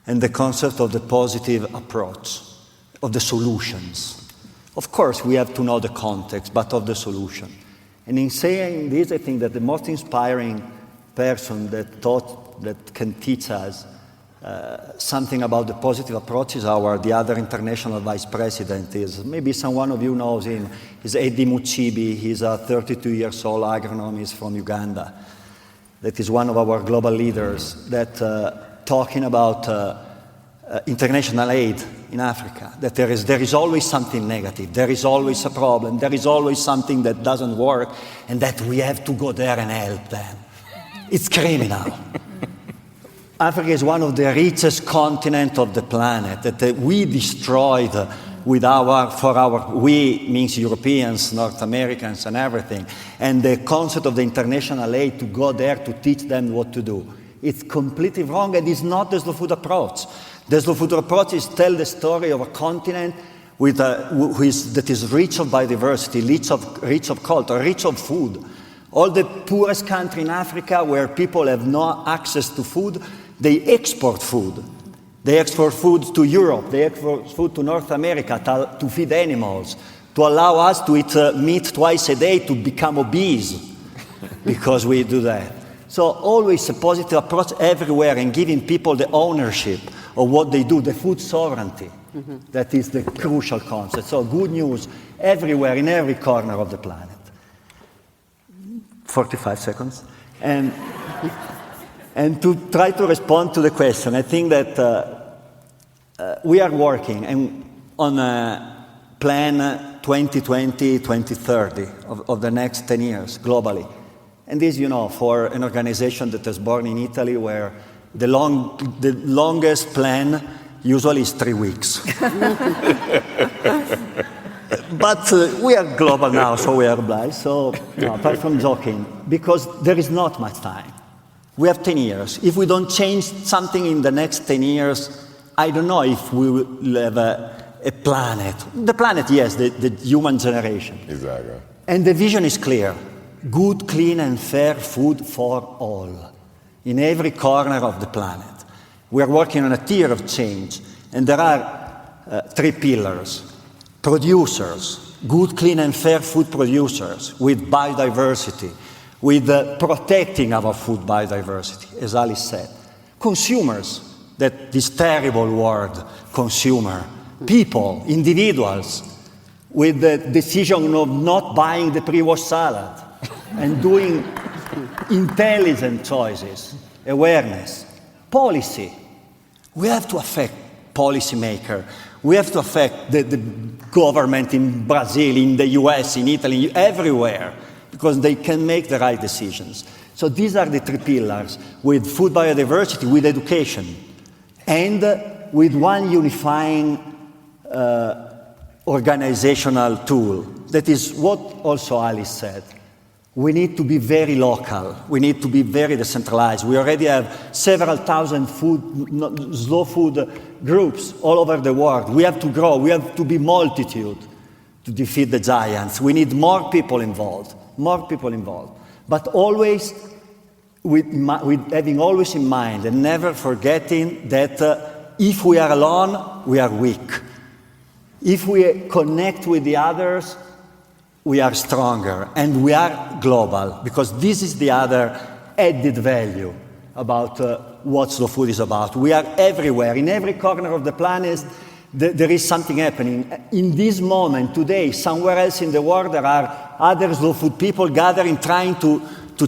and the concept of the positive approach, of the solutions. Of course, we have to know the context, but of the solution. And in saying this, I think that the most inspiring person that can teach us something about the positive approach is the other international vice president. Maybe someone of you knows him. He's Eddie Muchibi. He's a 32-year-old agronomist from Uganda. That is one of our global leaders that talking about international aid in Africa, that there is always something negative, there is always a problem, there is always something that doesn't work, and that we have to go there and help them. It's criminal. Africa is one of the richest continents of the planet that we destroyed we means Europeans, North Americans, and everything. And the concept of the international aid to go there to teach them what to do. It's completely wrong, and it's not the slow food approach. The slow food approach is tell the story of a continent that is rich of biodiversity, rich of culture, rich of food. All the poorest country in Africa where people have no access to food, they export food. They export food to Europe, they export food to North America to feed animals, to allow us to eat meat twice a day to become obese, because we do that. So always a positive approach everywhere and giving people the ownership of what they do, the food sovereignty. Mm-hmm. That is the crucial concept. So good news everywhere, in every corner of the planet. 45 seconds. And to try to respond to the question, I think that we are working on a plan 2020-2030 of the next 10 years globally. And this, for an organization that was born in Italy where the longest plan usually is 3 weeks. But we are global now, so we are obliged. So, apart from joking, because there is not much time. We have 10 years. If we don't change something in the next 10 years, I don't know if we will have a planet. The planet, yes, the human generation. Exactly. And the vision is clear. Good, clean, and fair food for all, in every corner of the planet. We are working on a tier of change, and there are 3 pillars. Producers, good, clean, and fair food producers with biodiversity, with protecting our food biodiversity, as Alice said. Consumers, that this terrible word, consumer. People, individuals, with the decision of not buying the pre-washed salad and doing intelligent choices, awareness. Policy. We have to affect policymakers. We have to affect the government in Brazil, in the US, in Italy, everywhere, because they can make the right decisions. So these are the 3 pillars, with food biodiversity, with education, and with one unifying organizational tool. That is what also Alice said. We need to be very local. We need to be very decentralized. We already have several thousand slow food groups all over the world. We have to grow. We have to be multitude to defeat the giants. We need more people involved, but always with having always in mind and never forgetting that if we are alone, we are weak. If we connect with the others, we are stronger and we are global, because this is the other added value about what slow food is about. We are everywhere, in every corner of the planet. There is something happening. In this moment, today, somewhere else in the world, there are other slow food people gathering, trying to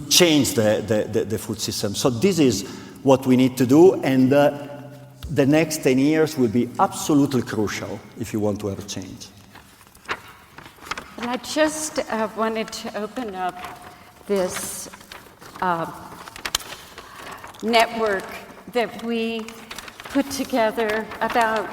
change the food system. So this is what we need to do, and the next 10 years will be absolutely crucial if you want to have change. And I just wanted to open up this network that we put together about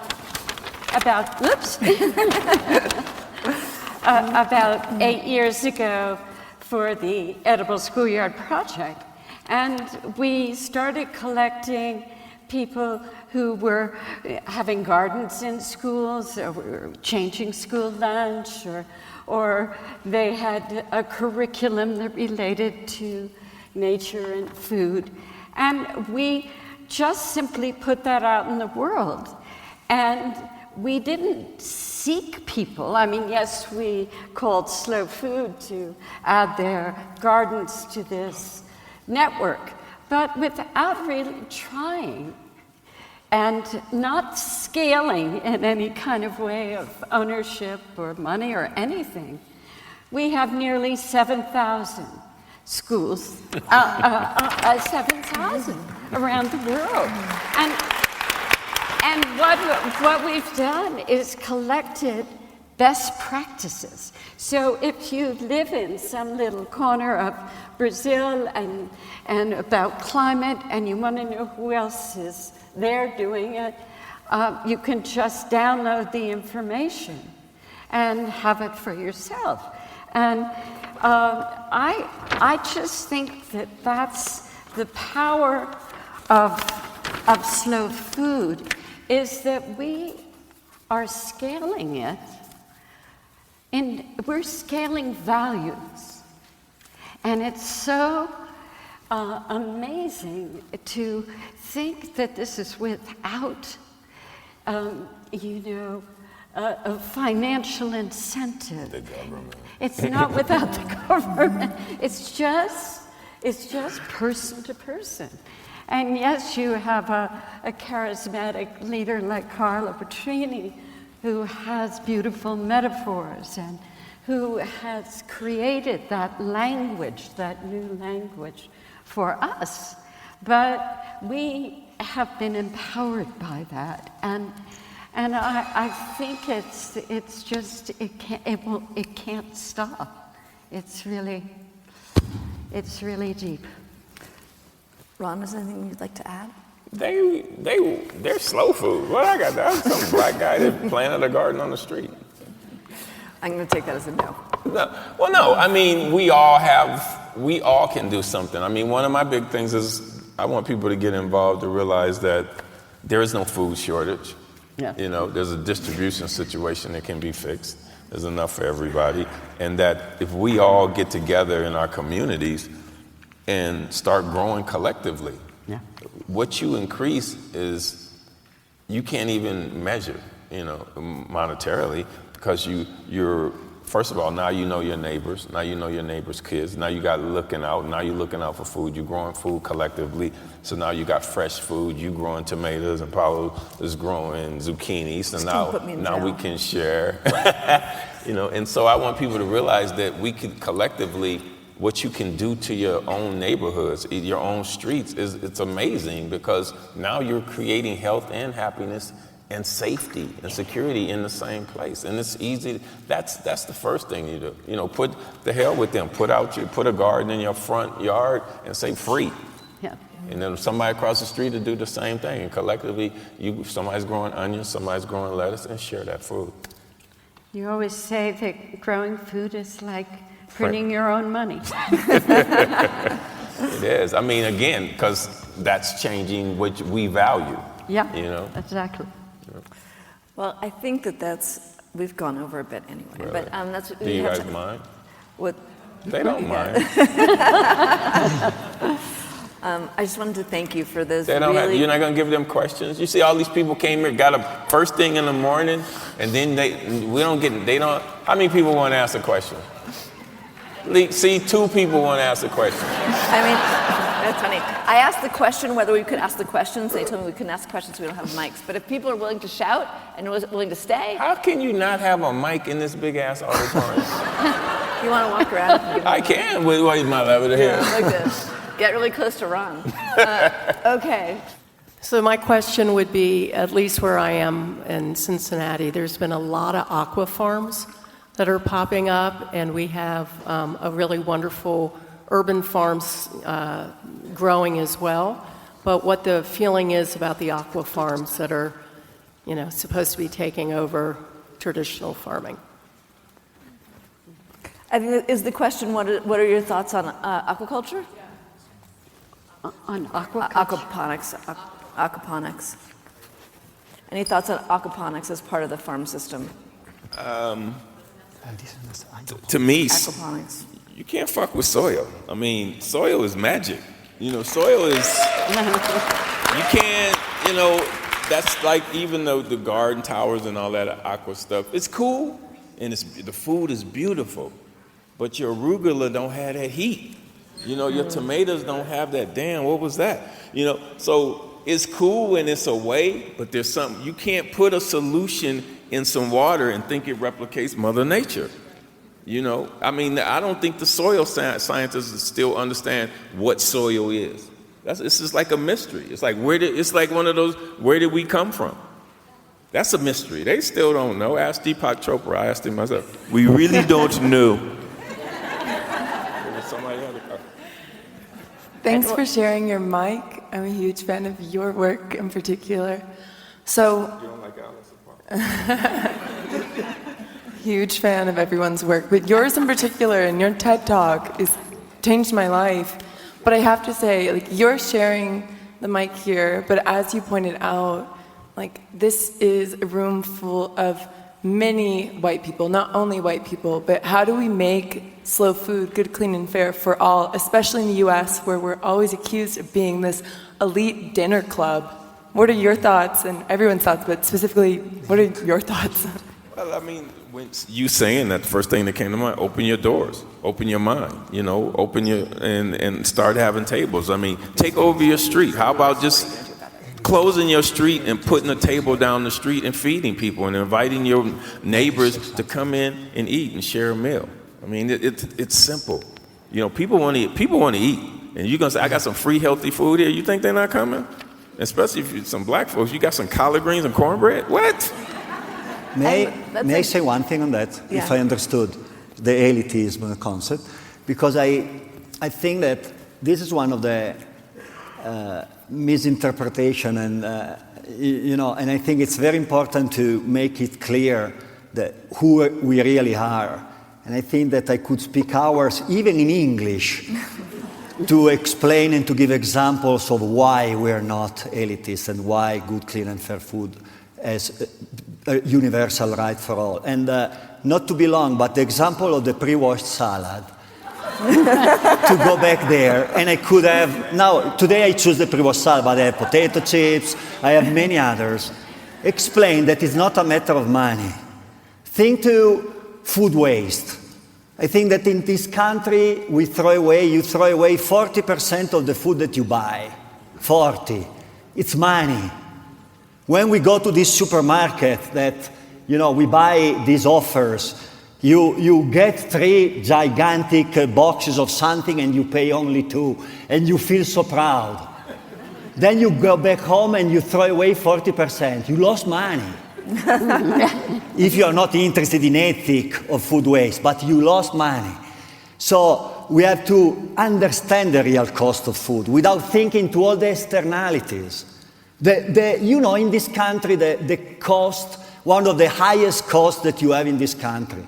8 years ago for the Edible Schoolyard Project. And we started collecting people who were having gardens in schools, or were changing school lunch, or they had a curriculum that related to nature and food. And we just simply put that out in the world. And we didn't seek people. I mean, yes, we called Slow Food to add their gardens to this network, but without really trying and not scaling in any kind of way of ownership or money or anything. We have nearly 7,000 schools, 7,000 around the world. And what we've done is collected best practices. So if you live in some little corner of Brazil and about climate, and you want to know who else is there doing it, you can just download the information and have it for yourself. And I just think that that's the power of slow food, is that we are scaling it, and we're scaling values. And it's so amazing to think that this is without, a financial incentive. The government. It's not without the government. It's just person to person. And yes, you have a charismatic leader like Carlo Petrini, who has beautiful metaphors and who has created that language, that new language for us. But we have been empowered by that, and I think it can't stop. It's really deep. Ron, is there anything you'd like to add? They're slow food. What I got? That's some black guy that planted a garden on the street. I'm going to take that as a no. No. I mean, we all can do something. I mean, one of my big things is I want people to get involved to realize that there is no food shortage. Yeah. There's a distribution situation that can be fixed. There's enough for everybody. And that if we all get together in our communities and start growing collectively, yeah, what you increase is you can't even measure, monetarily, because you're first of all, now you know your neighbors, now you know your neighbors' kids, now you got looking out, now you're looking out for food, you're growing food collectively, so now you got fresh food, you growing tomatoes, and Paolo is growing zucchini, so now we can share, and so I want people to realize that we can collectively, what you can do to your own neighborhoods, your own streets, it's amazing, because now you're creating health and happiness and safety and security in the same place. And it's easy. That's the first thing you do. Put the hell with them. Put a garden in your front yard and say free. Yeah. And then somebody across the street to do the same thing. And collectively, somebody's growing onions, somebody's growing lettuce, and share that food. You always say that growing food is like printing your own money. It is. I mean, again, because that's changing what we value. Yeah, exactly. Well, I think that's we've gone over a bit anyway. Really? But that's Do you guys mind? What? They don't mind. I just wanted to thank you for this. They don't really you're not going to give them questions? You see all these people came here, got up first thing in the morning, and then how many people want to ask a question? See, 2 people want to ask a question. I mean, that's funny. I asked the question whether we could ask the questions. They told me we couldn't ask questions, so we don't have mics. But if people are willing to shout and willing to stay. How can you not have a mic in this big ass auditorium? You want to walk around? I can. Wait, my lavender hair. Yeah, like this. Get really close to Ron. Okay. So my question would be, at least where I am in Cincinnati, there's been a lot of aqua farms that are popping up, and we have a really wonderful urban farms growing as well. But what the feeling is about the aqua farms that are, supposed to be taking over traditional farming. I think is the question, what are your thoughts on aquaculture? On aquaculture? Aquaponics. Any thoughts on aquaponics as part of the farm system? To me, Aquaponics. you can't fuck with soil. I mean, soil is magic. Soil is, you can't, that's like even though the garden towers and all that aqua stuff, it's cool and the food is beautiful, but your arugula don't have that heat. Your tomatoes don't have that. Damn, what was that? So it's cool and it's a way, but there's something, you can't put a solution in some water and think it replicates Mother Nature. I don't think the soil scientists still understand what soil is. It's just like a mystery. It's like it's like one of those, where did we come from? That's a mystery. They still don't know. Ask Deepak Chopra. I asked him myself. We really don't know. Thanks for sharing your mic. I'm a huge fan of your work in particular. So, you don't like Alice? Huge fan of everyone's work, but yours in particular and your TED Talk has changed my life. But I have to say, you're sharing the mic here, but as you pointed out, this is a room full of many white people, not only white people, but how do we make slow food good, clean, and fair for all, especially in the US, where we're always accused of being this elite dinner club? What are your thoughts, and everyone's thoughts, but specifically, what are your thoughts? Well, when you saying that, the first thing that came to mind, open your doors, open your mind, open and start having tables. Take over your street. How about just closing your street and putting a table down the street and feeding people and inviting your neighbors to come in and eat and share a meal? It's simple. People want to eat. People want to eat. And you're going to say, I got some free healthy food here. You think they're not coming? Especially if you're some black folks, you got some collard greens and cornbread? What? May I say one thing on that, if I understood the elitism concept? Because I think that this is one of the misinterpretation, and and I think it's very important to make it clear that who we really are. And I think that I could speak hours, even in English, to explain and to give examples of why we're not elitists and why good, clean, and fair food is a universal right for all. And not to be long, but the example of the pre-washed salad, to go back there, and I could have, now, today I choose the pre-washed salad, but I have potato chips, I have many others. Explain that it's not a matter of money. Think to food waste. I think that in this country, you throw away 40% of the food that you buy. 40. It's money. When we go to this supermarket that, we buy these offers, you get 3 gigantic boxes of something and you pay only 2, and you feel so proud. Then you go back home and you throw away 40%. You lost money. If you are not interested in ethics of food waste, but you lost money. So we have to understand the real cost of food without thinking to all the externalities. In this country, the cost, one of the highest costs that you have in this country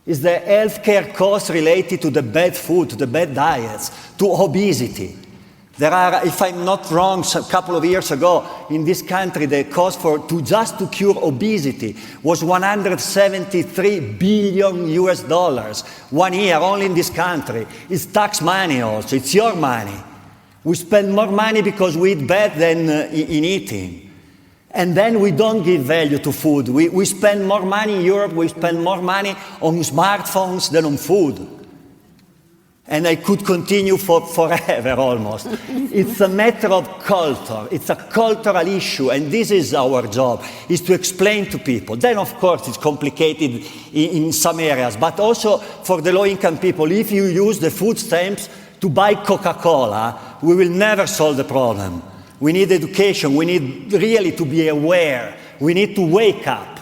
is the healthcare cost related to the bad food, to the bad diets, to obesity. There are, if I'm not wrong, a couple of years ago, in this country, the cost just to cure obesity was 173 billion US dollars 1 year, only in this country. It's tax money also, it's your money. We spend more money because we eat bad than in eating. And then we don't give value to food. We spend more money in Europe, we spend more money on smartphones than on food. And I could continue forever almost. It's a matter of culture. It's a cultural issue, and this is our job, is to explain to people. Then, of course, it's complicated in some areas, but also for the low-income people, if you use the food stamps to buy Coca-Cola, we will never solve the problem. We need education. We need really to be aware. We need to wake up.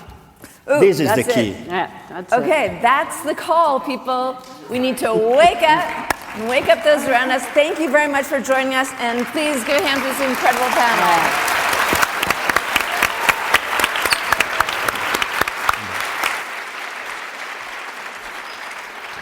Ooh, this is the key. Yeah, that's Okay, that's the call, people. We need to wake up and wake up those around us. Thank you very much for joining us, and please give a hand to this incredible panel.